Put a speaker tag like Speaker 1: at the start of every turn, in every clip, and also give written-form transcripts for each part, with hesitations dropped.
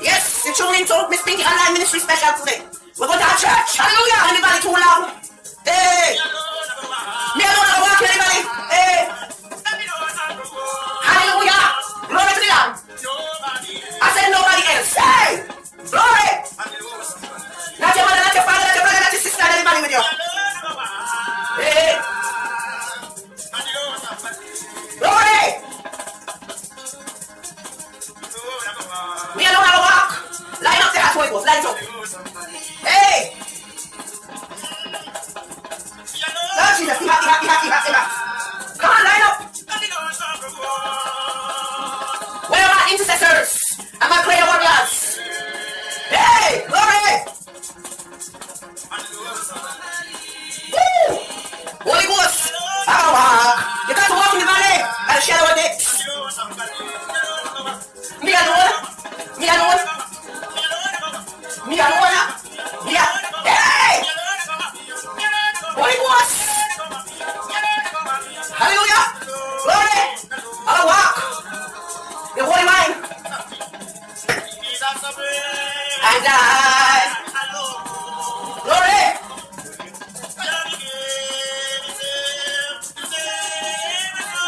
Speaker 1: Yes, you're tuning into Miss Pinky Online Ministry Special today. We're going to our church. Hallelujah. Anybody too loud? Hey. Me alone are walking, anybody? Hey. Hallelujah. Glory to the Lamb. I said nobody else. Hey. Glory. Not your mother, not your father, not your brother, not your sister, anybody with you. Hey. Glory. We alone have a walk. Line up there, that's what it was. Line up. Hey. Lord Jesus, come on, line up. Where are my intercessors and my prayer warriors? Hey, glory. Woo. Holy Ghost, have a walk. You got to walk in the valley and shadow of death. Me alone. Me alone. Me alone. Me alone. Hey. Holy Ghost. Hallelujah. Glory. Have a walk. The Holy Wine. And glory.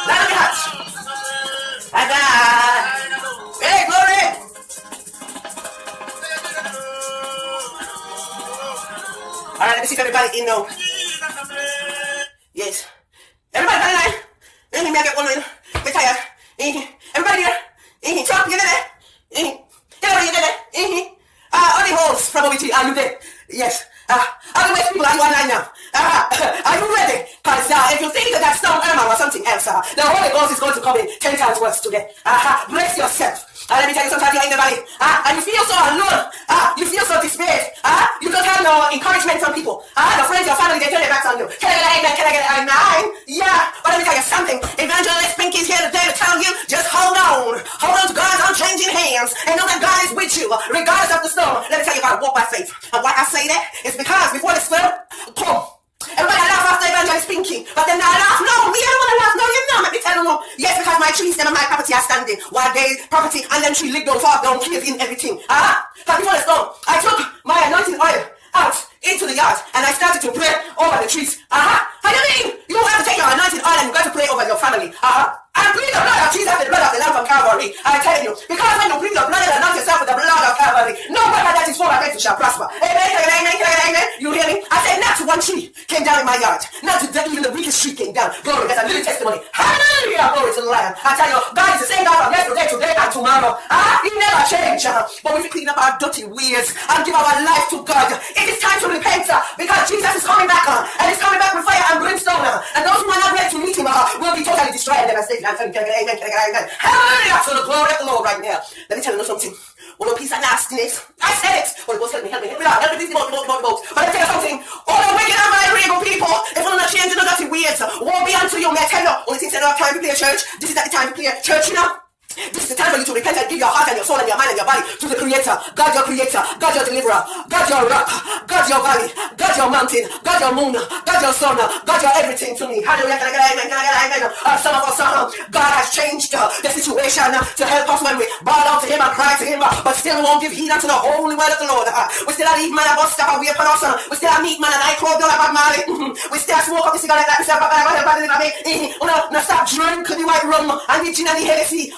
Speaker 1: Let me touch. And hey, glory. All right, let me see if everybody in now. Yes. Everybody got a line. Me get one line. Get tired. Everybody there. Trump, you there? Hillary, you there? All the holes probability, are you there? Yes. All the West people, are you online now? Are you ready? Because if you think that stone armor or something else, the Holy Ghost is going to come in 10 times worse today. Brace yourself. Let me tell you, sometimes you're in the valley, and you feel so alone, you feel so despaired, you don't have no encouragement from people, your friends, your family, they turn their backs on you. Can I get an amen? Can I get an amen? Yeah, but let me tell you something, Evangelist Pinky's here today to tell you, just hold on to God's unchanging hands, and know that God is with you, regardless of the storm. Let me tell you, you gotta walk by faith, and why I say that is because before the storm, come. Everybody laugh after Evangelist Pinky, but then I laugh. No, me, I don't want to laugh. No, you know, let me tell you no. Yes, because my trees, them and my property are standing. While they property and then tree lick down, fall down, cave in everything. But before the storm, I took my anointing oil out into the yard and I started to pray over the trees. How do you mean? You have to take your anointing oil and you got to pray over your family. And plead the blood of Jesus, the blood of the Lamb from Calvary. I tell you, because when you plead the blood and anoint yourself with the blood of Calvary, no weapon that is formed against you shall prosper. Amen, amen, amen, amen. You hear me? I said not one tree came down in my yard. Not to even the weakest tree came down. Glory, that's a little testimony. Hallelujah, glory to the Lamb. I tell you, God is the same God from yesterday, today, and tomorrow. He never changed. But we clean up our dirty ways and give our life to God. It is time to repent because Jesus is coming back and he's coming back with fire and brimstone. And those who are not ready to meet him will be totally destroyed and devastated. Can I get amen? Can I get amen? Hallelujah to the glory of the Lord right now. Let me tell you something. All the peace and nastiness. I said it. Holy Ghost, help me, help me, help me out. Help me, please, boat. But let me tell you something. All the wicked and my evil people, if we're not changing the dirty ways, won't be unto you. May I tell you, only thing said I have time to play church. This is not the time to play church, you know. This is the time for you to repent and give your heart and your soul and your mind and your body to the Creator. God your Creator, God your Deliverer, God your rock, God your valley, God your mountain, God your moon, God your sun, God your everything to me. Hallelujah, can I get amen, can I get amen? Some of us, God has changed the situation to help us when we bow down to Him and cry to Him, but still won't give heed unto the holy word of the Lord. We still leave man and bus stop away upon us. We still meet man and I clothe you like Marley. We still smoke up the cigarette like myself, no stop drinking the white rum and the gin and the Hennessy.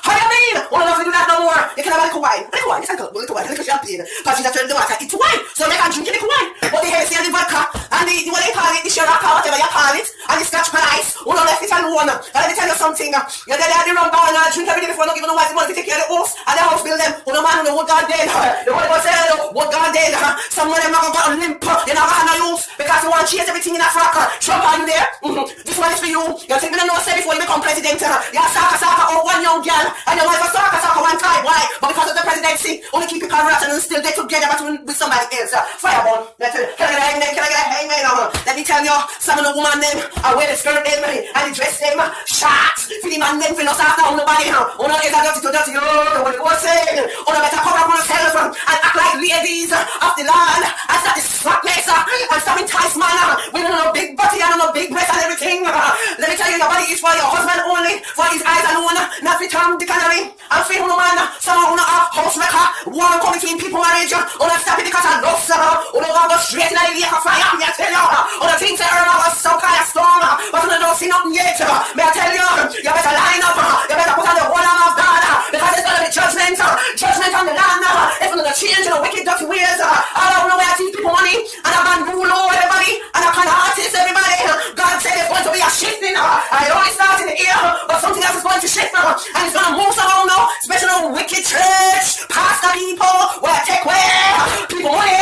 Speaker 1: Well, if you do that no more, you can have a little wine. Little wine, it's like a little wine, a little champagne. Because you just turn the water into wine. So they can drink a little wine. But the Hennessy and the vodka, and the what they call it, the Sherlock, whatever you call it, and the Scotch on ice, well, left it alone. And let me tell you something. You're there at the rum bar and drink every day before, don't give no wine. You want to take care of the house, and the house build them. Well, no man, no what God did. The Holy Ghost said, what God did. Some of them are going to limp. You're not going to have no use, because you want to chase everything in a frock. Trump, are you there? This one is for you. You're thinking of no say before you become president. You're soccer, or one young girl, and your wife a soccer one time. Why? But because of the presidency, only keep it corrupt and still get together but with somebody else. Fireball. Can I get amen? Can I get amen? Let me tell you, some of the woman them are wear the skirt them and the dress them shots. For the man them feel us after on nobody. Oh no, is a dirty to dirty. Oh, what it was saying. Oh no, better cover up on yourself and act like ladies of the land and start this slackness and stop entice man. We don't know big body and no big breast and everything. Let me tell you, your body is for your husband only, for his eyes alone, not for Tom, Dick and Harry. And for no man, some of a house wrecker, war between people marriage. On a stop it because I love her. On a go straight in the lake of fire. Me I tell you. On a things that are about so kind of storm. But on a don't see nothing yet. Me I tell you. You better line up. You better put on the whole arm of God. Because it's gonna be judgment. Judgment on the land. It's gonna change in the wicked dirty ways. I don't know where I teach people money. And I can rule over everybody. And I can artist everybody. God said it's going to be a shifting. I only start in the ear. But something else is going to shift. And it's gonna move around now. Especially on wicked church. Pastor people. Where take where people money.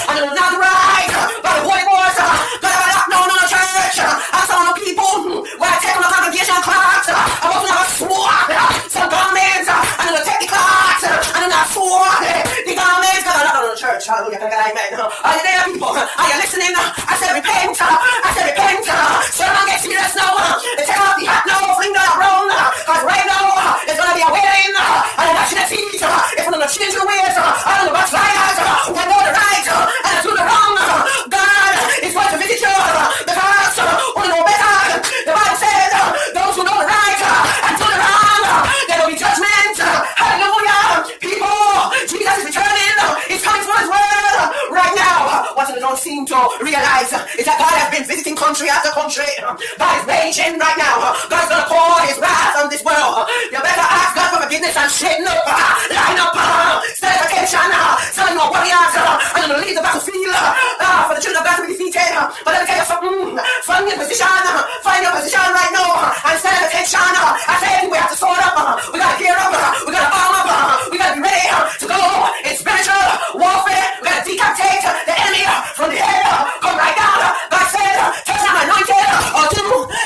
Speaker 1: And it was not right. But the Holy Ghost. God have a lockdown on the church. And some of the people. Where I take on the congregation clocks. I want to have a sword. Some garments. And then I take the clocks. And then I sword. The garments. God have a lockdown on the church. Hallelujah. Amen. Are you there, people? Are you listening? I said repent. I said repent. So don't get serious now. Take off the hat now. Fling down around. Because right now, there's going to be a wedding. And a national feet. It's going to change the ways. And the backsliders. We know the right. And do the wrong. God is going to visit you. Because we know better. The Bible says, those who know the right and do the wrong, there will be judgment. Hallelujah. People, Jesus is returning. He's coming for his word. Right now, what you don't seem to realize is that God has been visiting country after country. God is raging right now. God's going to pour his wrath on this world. You better ask God for forgiveness and straighten up. Line up. Stand at attention. Some of your warriors are going to leave the battlefield for the children of God to be defeated. But let me tell you something. Find your position. Find your position right now. And stand at attention. I said we have to sword up. We got to gear up. We got to arm up. We got to be ready to go in spiritual warfare. We got to decapitate the enemy from the head. Come right down. God said, touch not anointed or do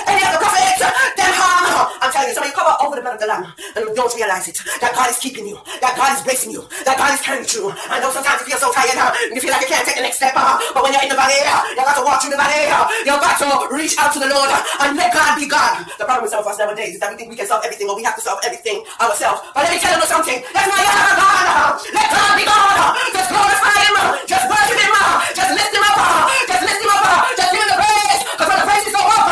Speaker 1: any of the prophets. Then harm. I'm telling you, some of you cover over the blood of the Lamb and you don't realize it. That God is keeping you. That God is blessing you. That God is carrying you through. I know sometimes you feel so tired. You feel like you can't take the next step. But when you're in the valley, you got to walk through the valley. You got to reach out to the Lord and let God be God. The problem with some of us nowadays is that we think we can solve everything or we have to solve everything ourselves. But let me tell you something. That's why you have a God. Let God be God. Just glorify him. Just worship him. Just lift him up. Just lift him up. Just give him the praise. Because when the praises go up,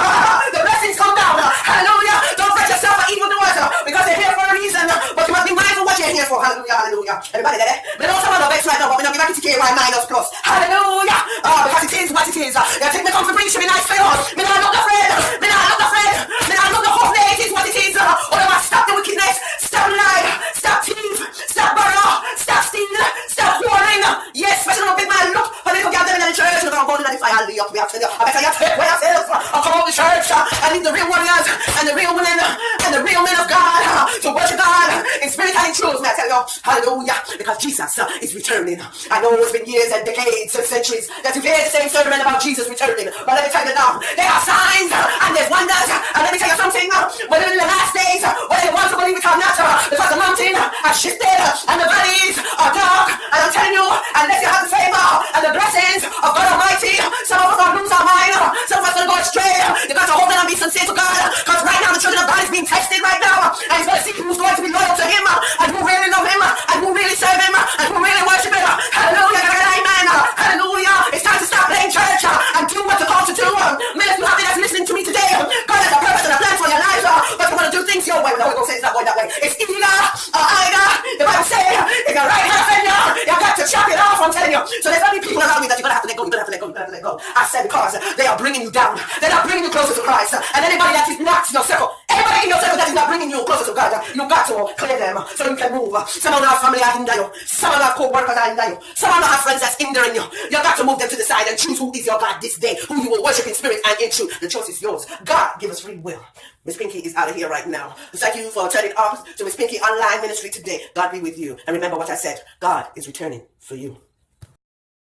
Speaker 1: the blessings come down. Hallelujah. Don't fret yourself for evildoers because they're here for a reason. But you must be mindful what you're here for. Hallelujah. Hallelujah. Everybody there? We know some of the best right now, but we're not giving KY minus plus. Hallelujah. Because it is what it is. You take me come to preach me nice for you. Me not look afraid. Me not look afraid. Me not look afraid. It is what it is. Otherwise, stop the wickedness. Stop lying. Stop thief. Stop borrow. Stop stealing. Stop whoring. Yes, especially when big man look. When they go get them in the church, they're going to go to the fire. Hallelujah. We have to tell you. I better you take away yourself. I'll come out the church and leave the real warriors and the real women and the real men of God to worship God in spirit and in truth. May I tell you, hallelujah, because Jesus is returning. I know it's been years and decades and centuries that you've heard the same sermon about Jesus returning. But let me tell you now, there are signs and there's wonders. And let me tell you something, whether in the last days, whether you want to believe it or not, because the mountain has shifted and the valleys are dark. And I'm telling you, unless you have the favor and the blessings of God Almighty, some of us are lose our mind, some of us are going to go astray. You got to hold on and be sincere to God, because right now the children of God is being tested right now, and he's going to see who's going to be loyal to him, and who really love him, and who really serve him, and who really worship him. Hallelujah, amen. Hallelujah. It's time to stop playing church and do what you're called to do. Men, if you have that's listening to me today, God has a purpose and a plan for your life, but you want to do things your way. The Holy Ghost says it's not going that way. It's either or either. The Bible says if your right hand offend you got to chop it off. I'm telling you. So there's only people around me that you're gonna have to let go. You're gonna have to let go. You're gonna have to let go. I said because they are bringing you down. They're not bringing you closer to Christ. And anybody that is not in your circle, anybody in your circle that is not bringing you closer to God, you got to clear them so you can move. Some of our family are hindering you. Some of our co-workers are hindering you. Some of our friends that's hindering you. You got to move them to the side and choose who is your God this day, who you will worship in spirit and in truth. The choice is yours. God give us free will. Miss Pinky is out of here right now. Thank you for turning up to Miss Pinky online ministry today. God be with you. And remember what I said. God is returning for you.